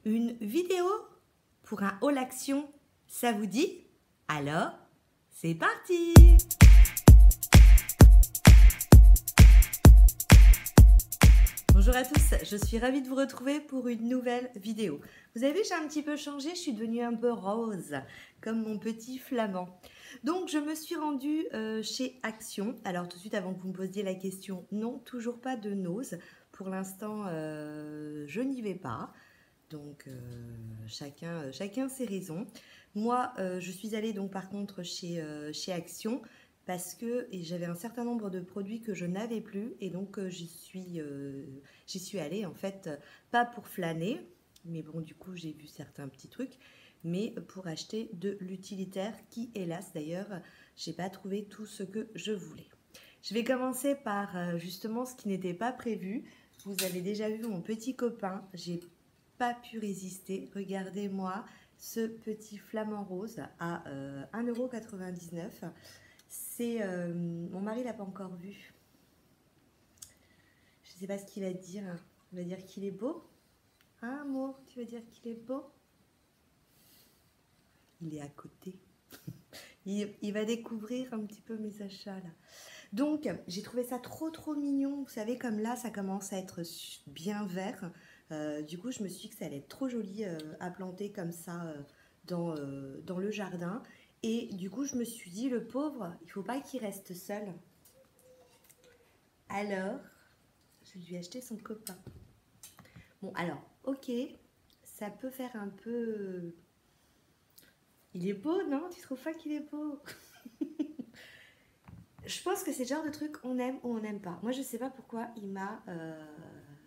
Une vidéo pour un haul action, ça vous dit? Alors, c'est parti! Bonjour à tous, je suis ravie de vous retrouver pour une nouvelle vidéo. Vous avez vu, j'ai un petit peu changé, je suis devenue un peu rose, comme mon petit flamand. Donc je me suis rendue chez Action. Alors tout de suite, avant que vous me posiez la question, non, toujours pas de Nose. Pour l'instant, je n'y vais pas. Donc chacun ses raisons. Moi, je suis allée donc par contre chez Action parce que j'avais un certain nombre de produits que je n'avais plus et donc j'y suis allée en fait pas pour flâner, mais bon du coup j'ai vu certains petits trucs, mais pour acheter de l'utilitaire qui hélas d'ailleurs j'ai pas trouvé tout ce que je voulais. Je vais commencer par justement ce qui n'était pas prévu. Vous avez déjà vu mon petit copain, j'ai pas pu résister. Regardez-moi ce petit flamant rose à 1,99 €. C'est mon mari l'a pas encore vu. Je sais pas ce qu'il va dire. Il va dire qu'il est beau. Hein, amour, tu vas dire qu'il est beau? Il est à côté. Il va découvrir un petit peu mes achats là. Donc, j'ai trouvé ça trop mignon. Vous savez, comme là, ça commence à être bien vert. Du coup, je me suis dit que ça allait être trop joli à planter comme ça dans le jardin. Et du coup, je me suis dit, le pauvre, il faut pas qu'il reste seul. Alors, je lui ai acheté son copain. Bon, alors, ok, ça peut faire un peu... Il est beau, non? Tu trouves pas qu'il est beau? Je pense que c'est le genre de truc on aime ou on n'aime pas. Moi, je sais pas pourquoi il m'a...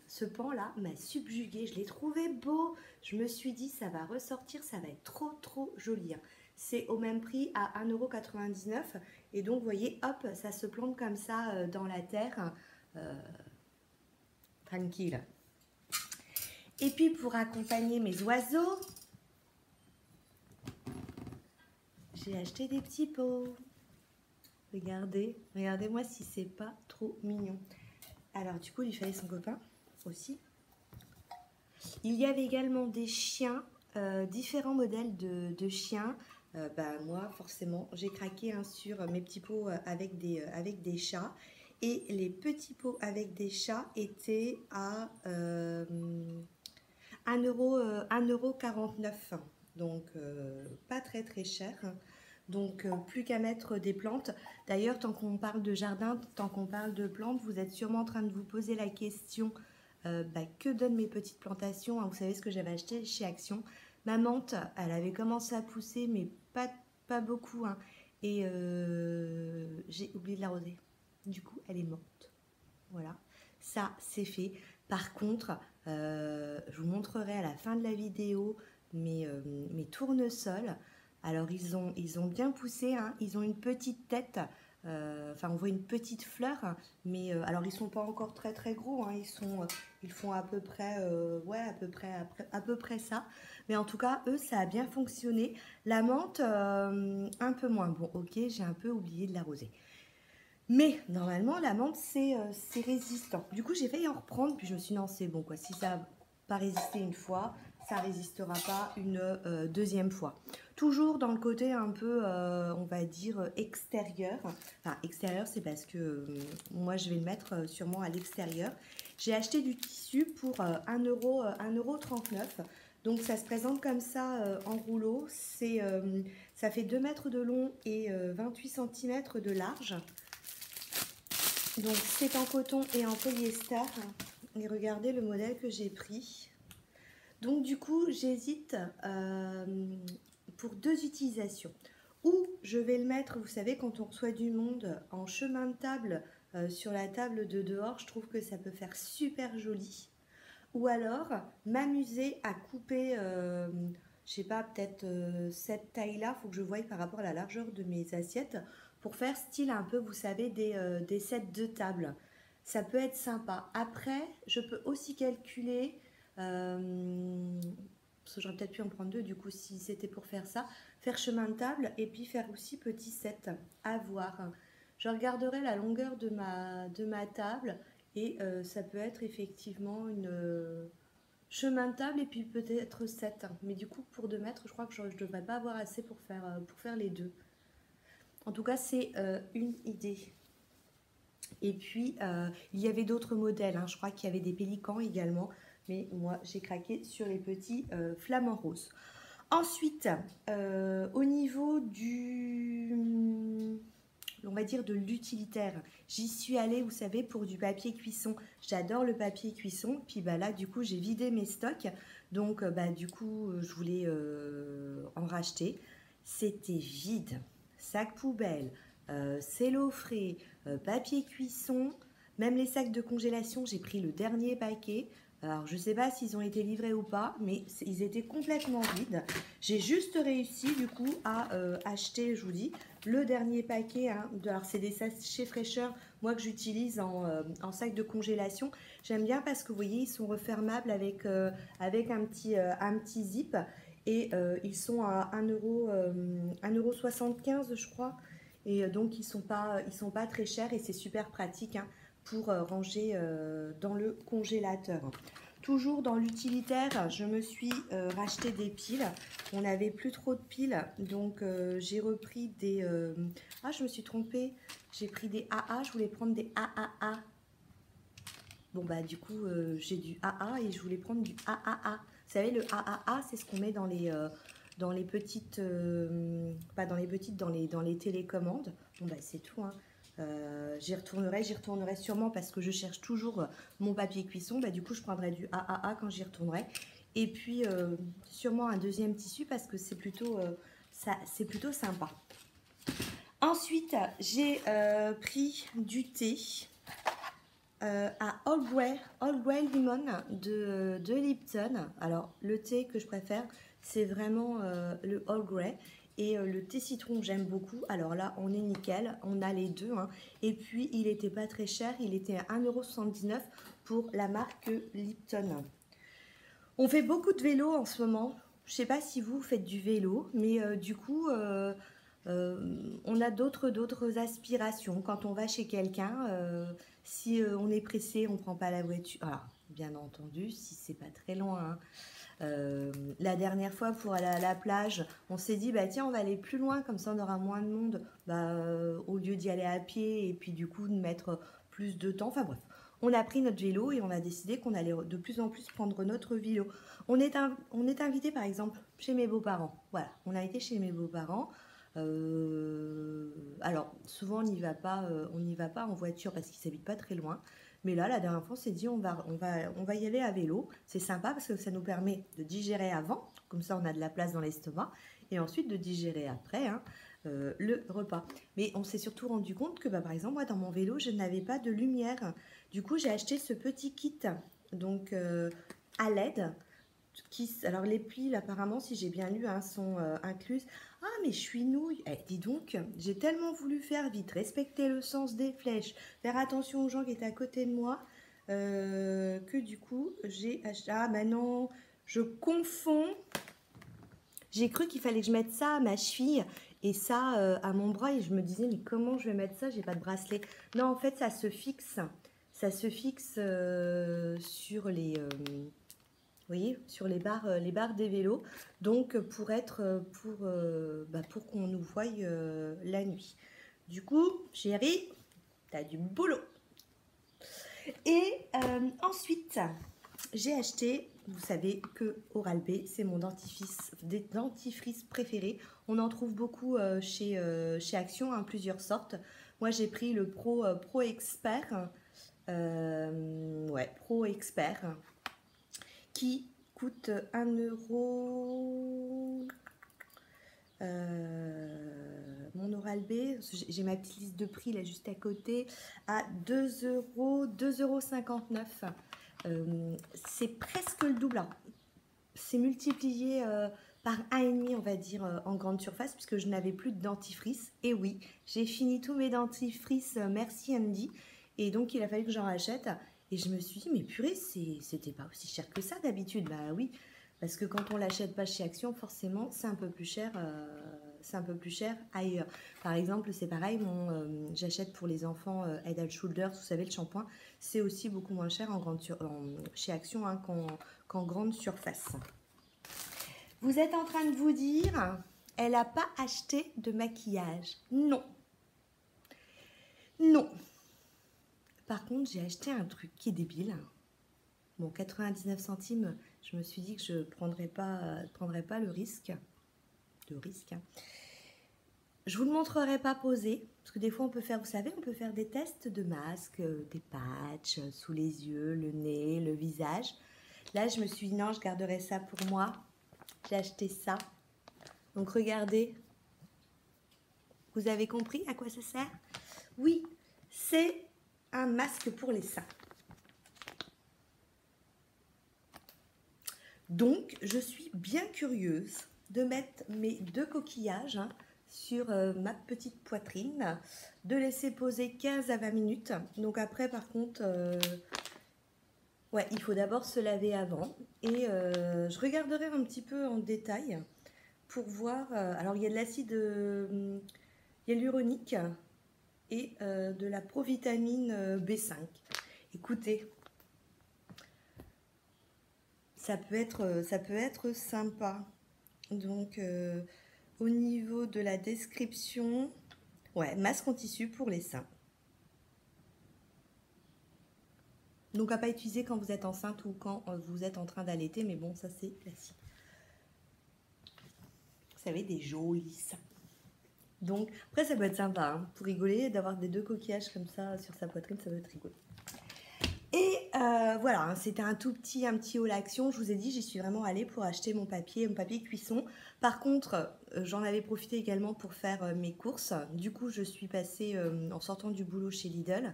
ce pan-là m'a subjugué. Je l'ai trouvé beau. Je me suis dit, ça va ressortir, ça va être trop joli. C'est au même prix à 1,99 €. Et donc, vous voyez, hop, ça se plante comme ça dans la terre. Tranquille. Et puis, pour accompagner mes oiseaux, j'ai acheté des petits pots. Regardez, regardez-moi si c'est pas trop mignon. Alors, du coup, il fallait son copain aussi. Il y avait également des chiens, différents modèles de chiens. Moi, forcément, j'ai craqué sur mes petits pots avec des chats. Et les petits pots avec des chats étaient à 1,49 €. Donc, pas très cher. Donc, plus qu'à mettre des plantes. D'ailleurs, tant qu'on parle de jardin, tant qu'on parle de plantes, vous êtes sûrement en train de vous poser la question que donnent mes petites plantations, hein. Vous savez ce que j'avais acheté chez Action. Ma menthe, elle avait commencé à pousser, mais pas beaucoup, hein. Et j'ai oublié de l'arroser. Du coup, elle est morte. Voilà, ça c'est fait. Par contre, je vous montrerai à la fin de la vidéo mes tournesols. Alors ils ont bien poussé, hein. Ils ont une petite tête, enfin on voit une petite fleur, hein. Mais alors ils sont pas encore très gros, hein. Ils font à peu près, ouais à peu près ça. Mais en tout cas eux ça a bien fonctionné. La menthe un peu moins. Bon ok, j'ai un peu oublié de l'arroser. Mais normalement, la menthe, c'est résistant. Du coup, j'ai failli en reprendre, puis je me suis dit non, c'est bon quoi. Si ça n'a pas résisté une fois, ça résistera pas une deuxième fois. Toujours dans le côté un peu, on va dire, extérieur. Enfin, extérieur, c'est parce que moi, je vais le mettre sûrement à l'extérieur. J'ai acheté du tissu pour 1,39 €. Donc, ça se présente comme ça en rouleau. Ça fait 2 mètres de long et 28 cm de large. Donc c'est en coton et en polyester. Et regardez le modèle que j'ai pris. Donc du coup j'hésite pour deux utilisations. Ou je vais le mettre, vous savez, quand on reçoit du monde en chemin de table sur la table de dehors, je trouve que ça peut faire super joli. Ou alors m'amuser à couper, je sais pas, peut-être cette taille-là, il faut que je voie par rapport à la largeur de mes assiettes, pour faire style un peu, vous savez, des sets de table. Ça peut être sympa. Après, je peux aussi calculer, parce que j'aurais peut-être pu en prendre deux, du coup, si c'était pour faire ça, faire chemin de table et puis faire aussi petit set à voir. Je regarderai la longueur de ma table et ça peut être effectivement une... chemin de table et puis peut-être 7. Mais du coup, pour 2 mètres, je crois que je ne devrais pas avoir assez pour faire les deux. En tout cas, c'est une idée. Et puis, il y avait d'autres modèles. Hein. Je crois qu'il y avait des pélicans également. Mais moi, j'ai craqué sur les petits flamants roses. Ensuite, au niveau on va dire de l'utilitaire, j'y suis allée, vous savez, pour du papier cuisson. J'adore le papier cuisson. Puis bah là, du coup, j'ai vidé mes stocks. Donc, du coup, je voulais en racheter. C'était vide. Sac poubelle, cello frais, papier cuisson, même les sacs de congélation, j'ai pris le dernier paquet. Alors, je ne sais pas s'ils ont été livrés ou pas, mais ils étaient complètement vides. J'ai juste réussi, du coup, à acheter, je vous dis, le dernier paquet. Hein, alors, c'est des sachets fraîcheur, moi, que j'utilise en sac de congélation. J'aime bien parce que, vous voyez, ils sont refermables avec un petit zip. Et ils sont à 1,75 €, je crois. Et donc, ils sont pas très chers et c'est super pratique hein, pour ranger dans le congélateur. Toujours dans l'utilitaire, je me suis racheté des piles. On n'avait plus trop de piles, donc j'ai repris des... Ah, je me suis trompée. J'ai pris des AA, je voulais prendre des AAA. Bon, bah du coup, j'ai du AA et je voulais prendre du AAA. Vous savez, le AAA, c'est ce qu'on met dans les petites... pas dans les petites, dans les télécommandes. Bon, bah c'est tout, hein. J'y retournerai sûrement parce que je cherche toujours mon papier cuisson. Bah, du coup, je prendrai du AAA quand j'y retournerai. Et puis, sûrement un deuxième tissu parce que c'est plutôt sympa. Ensuite, j'ai pris du thé à Old Grey Lemon de Lipton. Alors, le thé que je préfère, c'est vraiment le Old Grey. Et le thé citron, j'aime beaucoup. Alors là, on est nickel. On a les deux. Hein. Et puis, il n'était pas très cher. Il était à 1,79 € pour la marque Lipton. On fait beaucoup de vélo en ce moment. Je ne sais pas si vous faites du vélo. Mais du coup, on a d'autres aspirations. Quand on va chez quelqu'un, si on est pressé, on ne prend pas la voiture. Alors, bien entendu, si c'est pas très loin. Hein. La dernière fois pour aller à la plage, on s'est dit bah tiens on va aller plus loin comme ça on aura moins de monde au lieu d'y aller à pied et puis du coup de mettre plus de temps. Enfin bref, on a pris notre vélo et on a décidé qu'on allait de plus en plus prendre notre vélo. On est invité par exemple chez mes beaux-parents. Voilà, on a été chez mes beaux-parents. Alors souvent on n'y va pas en voiture parce qu'ils s'habitent pas très loin. Mais là, la dernière fois, on s'est dit on va y aller à vélo. C'est sympa parce que ça nous permet de digérer avant, comme ça on a de la place dans l'estomac, et ensuite de digérer après hein, le repas. Mais on s'est surtout rendu compte que, par exemple, moi dans mon vélo, je n'avais pas de lumière. Du coup, j'ai acheté ce petit kit, donc à LED. Alors les piles, apparemment, si j'ai bien lu, hein, sont incluses. Ah, mais je suis nouille. Dis donc, j'ai tellement voulu faire vite, respecter le sens des flèches, faire attention aux gens qui étaient à côté de moi, que du coup, j'ai acheté... Ah, maintenant, je confonds. J'ai cru qu'il fallait que je mette ça à ma cheville et ça à mon bras. Et je me disais, mais comment je vais mettre ça? J'ai pas de bracelet. Non, en fait, ça se fixe. Ça se fixe sur les... vous voyez, sur les barres des vélos, donc pour qu'on nous voie la nuit. Du coup, chérie, t'as du boulot. Et ensuite, j'ai acheté, vous savez que Oral-B, c'est mon dentifrice préféré. On en trouve beaucoup chez Action, hein, plusieurs sortes. Moi, j'ai pris le Pro Expert, Pro Expert, qui coûte 1 €. Mon Oral-B, j'ai ma petite liste de prix là juste à côté, à 2,59 €. C'est presque le double. C'est multiplié par 1,5 on va dire en grande surface puisque je n'avais plus de dentifrice. Et oui, j'ai fini tous mes dentifrices, merci Andy. Et donc il a fallu que j'en rachète. Et je me suis dit, mais purée, c'était pas aussi cher que ça d'habitude. Bah oui, parce que quand on l'achète pas chez Action, forcément, c'est un peu plus cher. c'est un peu plus cher ailleurs. Par exemple, c'est pareil, j'achète pour les enfants Head and Shoulders, vous savez, le shampoing, c'est aussi beaucoup moins cher chez Action hein, qu'en grande surface. Vous êtes en train de vous dire, elle n'a pas acheté de maquillage. Non. Non. Par contre, j'ai acheté un truc qui est débile. Bon, 99 centimes, je me suis dit que je ne prendrais pas le risque. Hein. Je vous le montrerai pas posé, parce que des fois on peut faire, vous savez, on peut faire des tests de masques, des patchs sous les yeux, le nez, le visage. Là, je me suis dit non, je garderai ça pour moi. J'ai acheté ça. Donc regardez. Vous avez compris à quoi ça sert? Oui, c'est un masque pour les seins. Donc, je suis bien curieuse de mettre mes 2 coquillages hein, sur ma petite poitrine, de laisser poser 15 à 20 minutes. Donc après, par contre, ouais, il faut d'abord se laver avant. Et je regarderai un petit peu en détail pour voir. Alors, il y a de l'acide hyaluronique et de la provitamine B5. Écoutez, ça peut être sympa. Donc, au niveau de la description, ouais, masque en tissu pour les seins. Donc, à pas utiliser quand vous êtes enceinte ou quand vous êtes en train d'allaiter, mais bon, ça c'est classique. Vous savez, des jolis seins. Donc, après, ça peut être sympa, hein, pour rigoler, d'avoir des 2 coquillages comme ça sur sa poitrine, ça peut être rigolo. Et voilà, hein, c'était un petit haul action. Je vous ai dit, j'y suis vraiment allée pour acheter mon papier cuisson. Par contre, j'en avais profité également pour faire mes courses. Du coup, je suis passée en sortant du boulot chez Lidl.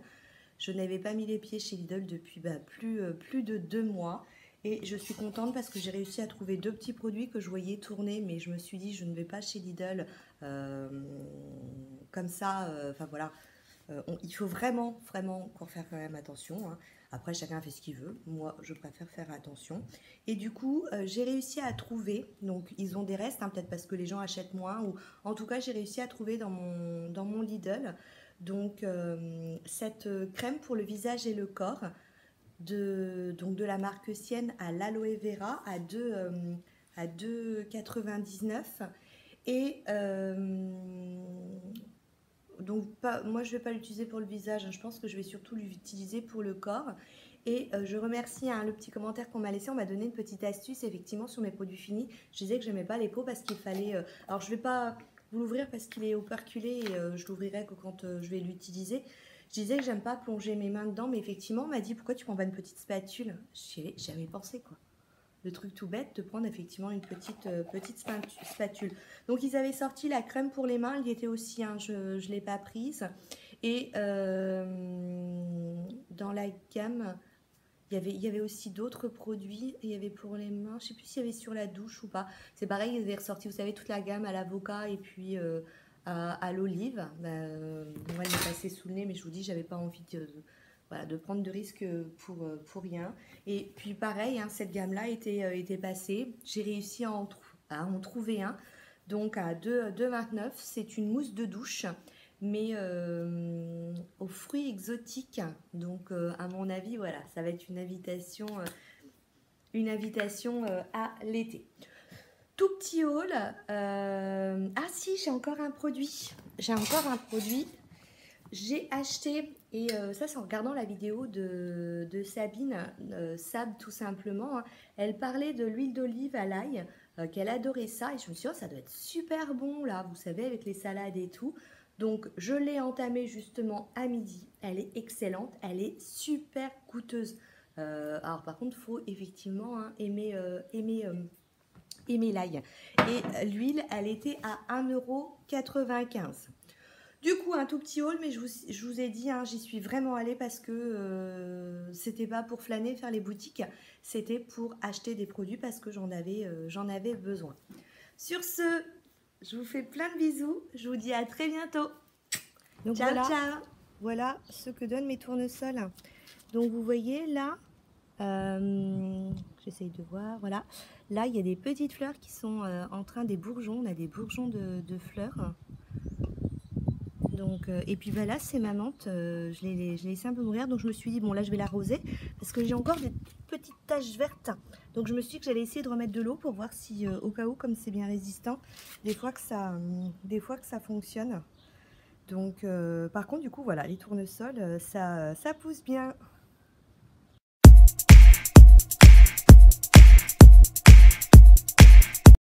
Je n'avais pas mis les pieds chez Lidl depuis plus de 2 mois. Et je suis contente parce que j'ai réussi à trouver 2 petits produits que je voyais tourner. Mais je me suis dit, je ne vais pas chez Lidl comme ça. Enfin voilà, il faut vraiment qu'on fasse quand même attention. Hein. Après, chacun fait ce qu'il veut. Moi, je préfère faire attention. Et du coup, j'ai réussi à trouver. Donc, ils ont des restes, hein, peut-être parce que les gens achètent moins. Ou en tout cas, j'ai réussi à trouver dans mon Lidl. Donc, cette crème pour le visage et le corps. De la marque Sienne à l'aloe vera à 2,99 et donc moi je vais pas l'utiliser pour le visage, hein, je pense que je vais surtout l'utiliser pour le corps. Et je remercie hein, le petit commentaire qu'on m'a laissé, on m'a donné une petite astuce effectivement sur mes produits finis. Je disais que j'aimais pas les pots parce qu'il fallait, alors je vais pas vous l'ouvrir parce qu'il est operculé et je l'ouvrirai que quand je vais l'utiliser. Je disais que j'aime pas plonger mes mains dedans, mais effectivement, on m'a dit pourquoi tu prends pas une petite spatule. J'y avais pensé quoi. Le truc tout bête de prendre effectivement une petite spatule. Donc ils avaient sorti la crème pour les mains, il y était aussi, hein, je ne l'ai pas prise. Et dans la gamme, il y avait aussi d'autres produits. Et il y avait pour les mains, je ne sais plus s'il y avait sur la douche ou pas. C'est pareil, ils avaient ressorti, vous savez, toute la gamme à l'avocat et puis à l'olive. Moi, elle m'est passée sous le nez, mais je vous dis, j'avais pas envie de prendre de risques pour rien. Et puis pareil, hein, cette gamme-là était passée. J'ai réussi à en trouver un. Donc à 2,29, c'est une mousse de douche, mais aux fruits exotiques. Donc à mon avis, voilà, ça va être une invitation à l'été. Tout petit haul. Ah si, j'ai encore un produit. J'ai acheté, et ça c'est en regardant la vidéo de Sabine, Sab tout simplement, hein. Elle parlait de l'huile d'olive à l'ail, qu'elle adorait ça, et je me suis dit, oh, ça doit être super bon là, vous savez, avec les salades et tout. Donc je l'ai entamée justement à midi, elle est excellente, elle est super coûteuse. Alors par contre, il faut effectivement hein, aimer l'ail. Et l'huile, elle était à 1,95 €. Du coup, un tout petit haul, mais je vous ai dit, hein, j'y suis vraiment allée parce que c'était pas pour flâner, faire les boutiques, c'était pour acheter des produits parce que j'en avais besoin. Sur ce, je vous fais plein de bisous, je vous dis à très bientôt. Donc ciao, ciao. Voilà ce que donnent mes tournesols. Donc vous voyez là, J'essaye de voir, voilà. Là, il y a des petites fleurs qui sont en train, des bourgeons, on a des bourgeons de fleurs. Donc, et puis bah, là, c'est ma menthe, je l'ai laissé un peu mourir, donc je me suis dit, bon là, je vais l'arroser, parce que j'ai encore des petites taches vertes. Donc je me suis dit que j'allais essayer de remettre de l'eau pour voir si, au cas où, comme c'est bien résistant, des fois que ça fonctionne. Donc, par contre, du coup, voilà, les tournesols, ça pousse bien.